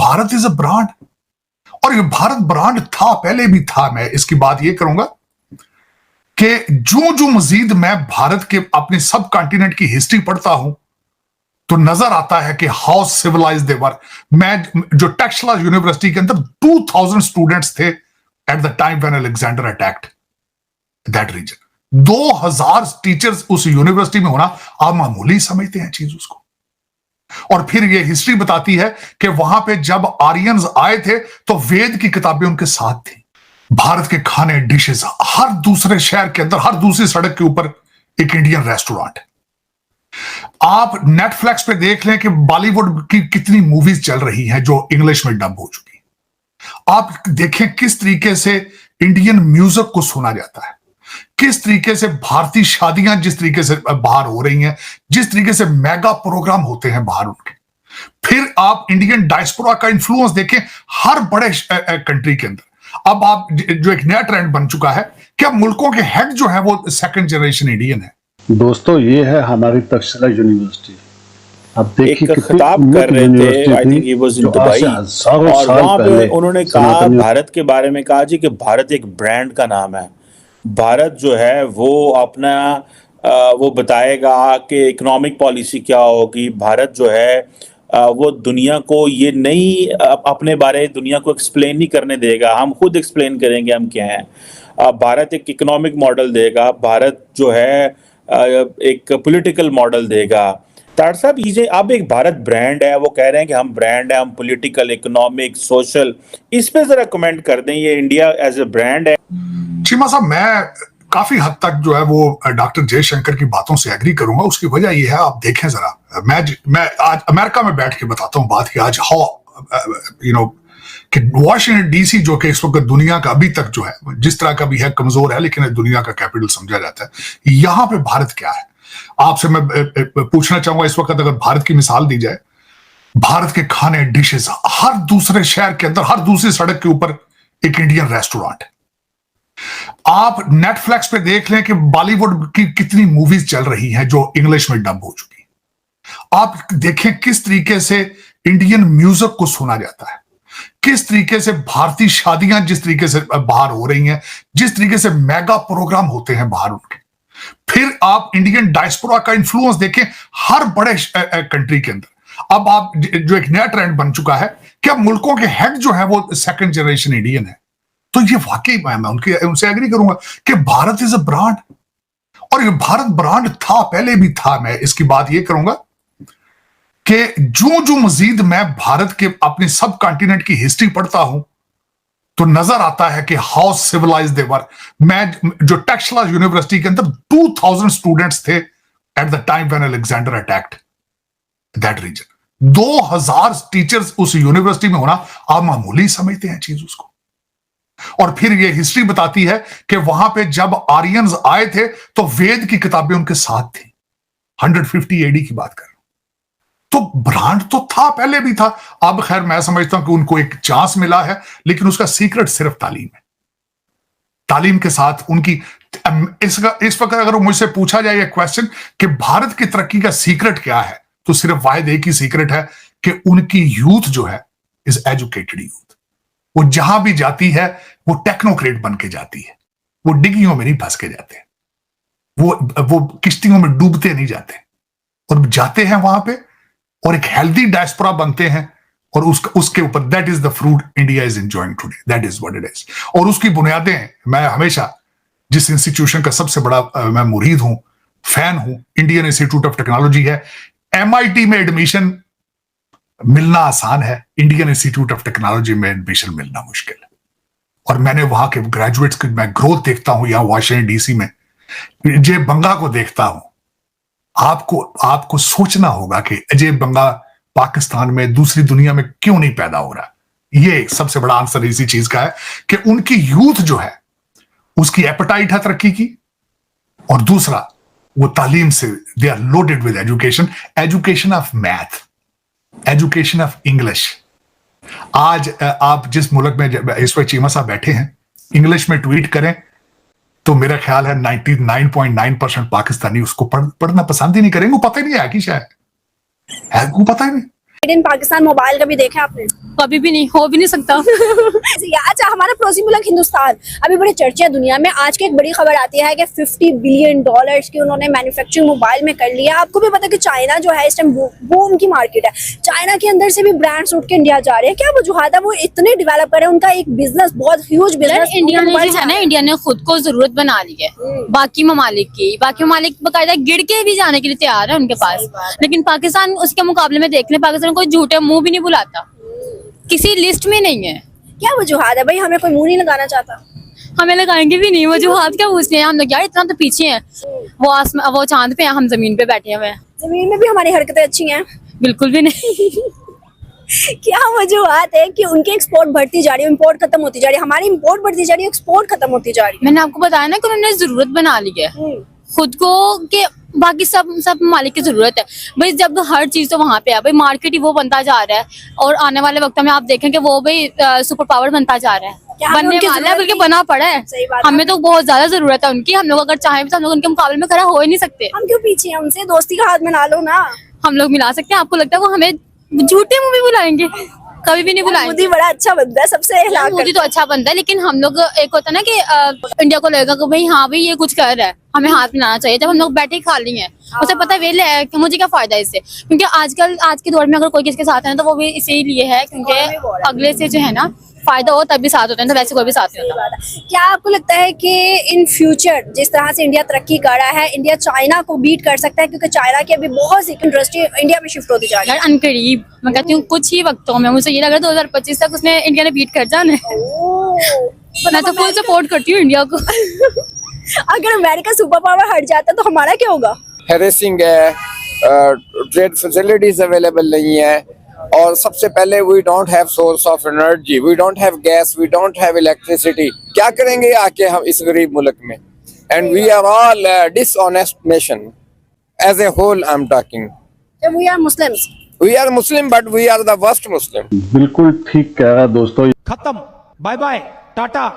Bharat is a brand, और ये Bharat brand था, पहले भी था। मैं इसकी बात ये करूंगा कि जो जो मजीद मैं भारत के अपने सब कॉन्टिनेंट की हिस्ट्री पढ़ता हूं तो नजर आता है कि हाउ सिविलाइज दे वर। मैं जो टेक्सला यूनिवर्सिटी के अंदर 2000 स्टूडेंट्स थे at the time when Alexander attacked that region. 2000 teachers उस यूनिवर्सिटी में होना आप मामूली समझते हैं चीज उसको। और फिर ये हिस्ट्री बताती है कि वहां पे जब आर्यंस आए थे तो वेद की किताबें उनके साथ थी। भारत के खाने डिशेस, हर दूसरे शहर के अंदर, हर दूसरी सड़क के ऊपर एक इंडियन रेस्टोरेंट। आप नेटफ्लिक्स पे देख लें कि बॉलीवुड की कितनी मूवीज चल रही हैं जो इंग्लिश में डब हो चुकी। आप देखें किस तरीके से इंडियन म्यूजिक को सुना जाता है, किस तरीके से भारतीय शादियां जिस तरीके से बाहर हो रही हैं, जिस तरीके से मेगा प्रोग्राम होते हैं बाहर उनके। फिर आप इंडियन डायस्पोरा का इन्फ्लुएंस देखें हर बड़े कंट्री के अंदर। अब आप जो एक नया ट्रेंड बन चुका है कि अब मुल्कों के हेड जो है वो सेकंड जनरेशन इंडियन है। दोस्तों, ये है हमारी तक्षशिला यूनिवर्सिटी। अब देखिए एक खिताब कर रहे थे, I think he was in Dubai, और वहां पे उन्होंने कहा भारत के बारे में, कहा जी कि भारत एक ब्रांड का नाम है। भारत जो है वो अपना वो बताएगा कि इकोनॉमिक पॉलिसी क्या होगी। भारत जो है वो दुनिया को ये नहीं अपने बारे दुनिया को एक्सप्लेन नहीं करने देगा, हम खुद एक्सप्लेन करेंगे हम क्या हैं। भारत एक इकोनॉमिक मॉडल देगा, भारत जो है एक पॉलिटिकल मॉडल देगा। तार साहब, ये अब एक भारत ब्रांड है, वो कह रहे हैं कि हम ब्रांड है, हम पॉलिटिकल, इकोनॉमिक, सोशल, इस पे जरा कमेंट कर दें। ये इंडिया एज ए ब्रांड है। चीमा साहब, मैं काफी हद तक जो है वो डॉक्टर जयशंकर की बातों से एग्री करूंगा। उसकी वजह यह है, आप देखें जरा, मैं आज अमेरिका में बैठ के बताता हूं बात कि आज हाउ कि वाशिंगटन डीसी जो कि इस वक्त दुनिया का अभी तक जो है जिस तरह का भी है कमजोर है, लेकिन दुनिया का कैपिटल समझा जाता है। यहां पे भारत क्या है, आपसे मैं पूछना चाहूंगा इस वक्त, अगर भारत की मिसाल दी जाए, भारत के खाने डिशेस, हर दूसरे शहर के अंदर, हर दूसरी सड़क के ऊपर एक इंडियन रेस्टोरेंट। आप नेटफ्लिक्स पे देख लें कि बॉलीवुड की कितनी मूवीज चल रही हैं जो इंग्लिश में डब हो चुकी। आप देखें किस तरीके से इंडियन म्यूजिक को सुना जाता है, किस तरीके से भारतीय शादियां जिस तरीके से बाहर हो रही हैं, जिस तरीके से मेगा प्रोग्राम होते हैं बाहर उनके। फिर आप इंडियन डायस्पोरा का इन्फ्लुएंस देखें हर बड़े कंट्री के अंदर। अब आप जो एक नया ट्रेंड बन चुका है कि अब मुल्कों के हेड जो है वो सेकंड जनरेशन इंडियन है। तो ये वाकई मैं उनसे एग्री करूंगा कि भारत इज अ ब्रांड, और ये भारत ब्रांड था, पहले भी था। मैं इसकी बात ये करूंगा कि जो जो मजीद मैं भारत के अपने सब कॉन्टिनेंट की हिस्ट्री पढ़ता हूं तो नजर आता है कि हाउ सिविलाइज दे वर। मैं जो टेक्सला यूनिवर्सिटी के अंदर 2000 स्टूडेंट्स थे at the time when Alexander attacked that region. 2000 teachers उस यूनिवर्सिटी में होना आप मामूली समझते हैं चीज उसको। और फिर ये हिस्ट्री बताती है कि वहां पे जब आर्यंस आए थे तो वेद की किताबें उनके साथ थी। 150 एडी की बात कर रहा हूं। तो ब्रांड तो था, पहले भी था। अब खैर मैं समझता हूं कि उनको एक चांस मिला है, लेकिन उसका सीक्रेट सिर्फ तालीम है। तालीम के साथ उनकी इस वक्त अगर मुझसे पूछा जाए ये क्वेश्चन कि भारत की तरक्की का सीक्रेट क्या है, तो सिर्फ वाहिद एक ही सीक्रेट है कि उनकी यूथ जो है इज एजुकेटेड यूथ। वो जहां भी जाती है वो टेक्नोक्रेट बन के जाती है, वो डिग्गियों में नहीं फंस के जाते, वो किश्तियों में डूबते नहीं जाते, और जाते हैं वहां पे और एक हेल्दी डायस्पोरा बनते हैं। और उसके ऊपर that is the fruit India is enjoying today, that is what it is. और उसकी बुनियादें, मैं हमेशा जिस इंस्टीट्यूशन का सबसे बड़ा मैं मुरीद हूं, फैन हूं, इंडियन इंस्टीट्यूट ऑफ टेक्नोलॉजी है। MIT में एडमिशन मिलना आसान है, इंडियन इंस्टीट्यूट ऑफ टेक्नोलॉजी में एडमिशन मिलना मुश्किल है। और मैंने वहां के ग्रेजुएट्स की मैं ग्रोथ देखता हूं, यहां वाशिंगटन डीसी में अजय बंगा को देखता हूं। आपको सोचना होगा कि अजय बंगा पाकिस्तान में, दूसरी दुनिया में क्यों नहीं पैदा हो रहा। ये सबसे बड़ा आंसर इसी चीज का है कि उनकी यूथ जो है उसकी एपेटाइट है तरक्की की, और दूसरा वो तालीम से they are loaded with education of math, education of English. आज आप जिस मुल्क में इस वक्त चीमा साहब बैठे हैं, इंग्लिश में ट्वीट करें तो मेरा ख्याल है 99.9% पाकिस्तानी उसको पढ़ना पसंद ही नहीं करेंगे। पता ही नहीं है कि शायद है, को पता ही नहीं। इन पाकिस्तान मोबाइल कभी देखा आपने? कभी भी नहीं, हो भी नहीं सकता। अच्छा, हमारा पड़ोसी मुल्क हिंदुस्तान अभी बड़े चर्चे हैं दुनिया में। आज की एक बड़ी खबर आती है कि $50 बिलियन की उन्होंने मैन्युफैक्चरिंग मोबाइल में कर लिया। आपको भी पता है कि चाइना जो है इस टाइम बूम की मार्केट है। चाइना के अंदर से भी ब्रांड्स उठ के इंडिया जा रहे हैं। क्या वजूहत है? वो इतने डेवलप कर रहे हैं, उनका एक बिजनेस बहुत ह्यूज बिजनेस इंडिया ने जो है ना, इंडिया ने खुद को जरूरत बना ली है बाकी ममालिक की। बाकी ममालिक बाकायदा गिर के भी जाने के लिए तैयार है उनके पास, लेकिन पाकिस्तान उसके मुकाबले में देख ले, पाकिस्तान कोई झूठे मुंह भी नहीं बुलाता, किसी लिस्ट में नहीं है। क्या वजूहत है भाई? हमें कोई मुंह नहीं लगाना चाहता। हमें लगाएंगे भी नहीं, वजूहत क्या पूछते हैं हम लोग? यार इतना तो पीछे हैं, वो चांद पे हैं, हम जमीन पे बैठे हुए हैं। जमीन में भी हमारी हरकतें अच्छी हैं? बिल्कुल भी नहीं। क्या वजूहत है कि उनकी एक्सपोर्ट बढ़ती जा रही है, इंपोर्ट खत्म होती जा रही है, हमारी इंपोर्ट बढ़ती जा रही है, एक्सपोर्ट खत्म होती जा रही है? मैंने आपको बताया ना कि उन्होंने जरूरत बना ली है खुद को, कि बाकी सब मालिक की जरूरत है भाई। जब हर चीज तो वहाँ पे है भाई, मार्केट ही वो बनता जा रहा है, और आने वाले वक्त में आप देखें कि वो भाई सुपर पावर बनता जा रहा है, बनने वाला है, बल्कि बना पड़ा है। हमें तो बहुत ज्यादा जरूरत है उनकी। हम लोग अगर चाहें तो हम लोग उनके मुकाबले में खड़ा हो ही नहीं सकते। हम क्यों पीछे हैं उनसे? दोस्ती का हाथ मिला लो ना। हम लोग मिला सकते हैं। आपको लगता है वो हमें झूठे मुंह भी बुलाएंगे? कभी भी नहीं बुलाएंगे। मोदी बड़ा अच्छा बंदा है, सबसे मोदी तो अच्छा बंदा है, लेकिन हम लोग एक होता है ना कि इंडिया को लगेगा कि भाई हाँ भाई ये कुछ कर रहा है, हमें हाथ मिलाना चाहिए। जब हम लोग बैठे खाली हैं, उसे पता है वेले है कि मुझे क्या फायदा है इससे। क्योंकि आजकल आज के दौर में अगर कोई किसके साथ है ना, तो वो भी इसीलिए है क्योंकि अगले से जो है ना फायदा हो तभी साथ होते हैं, तो वैसे कोई भी साथ नहीं होता। क्या आपको लगता है कि इन फ्यूचर जिस तरह से इंडिया तरक्की कर रहा है, इंडिया चाइना को बीट कर सकता है? क्योंकि चाइना की अभी बहुत सी इंडस्ट्री इंडिया में शिफ्ट होती जा रही है। यार अनकरीब, मैं कहती हूँ कुछ ही वक्तों में, मुझे ये लग रहा है 2025 तक उसने इंडिया ने बीट कर जाना है। मैं तो फुल सपोर्ट करती हूँ इंडिया को। अगर अमेरिका सुपर पावर हट जाता है तो हमारा क्या होगा? हैरेसिंग है, ट्रेड फैसिलिटीज अवेलेबल नहीं है, और सबसे पहले we don't have source of energy, we don't have gas, we don't have electricity. क्या करेंगे आके हम इस गरीब मुल्क में? And we are all dishonest nation as a whole. I am talking, we are Muslims, we are Muslim but we are the worst Muslim. बिल्कुल ठीक कह रहा दोस्तों। खत्म, bye bye, tata,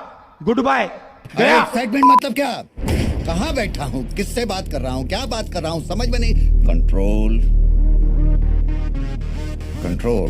good bye, गया। एक्साइटमेंट मतलब क्या? कहाँ बैठा हूँ, किससे बात कर रहा हूँ, क्या बात कर रहा हूँ, समझ में नहीं। Control, control.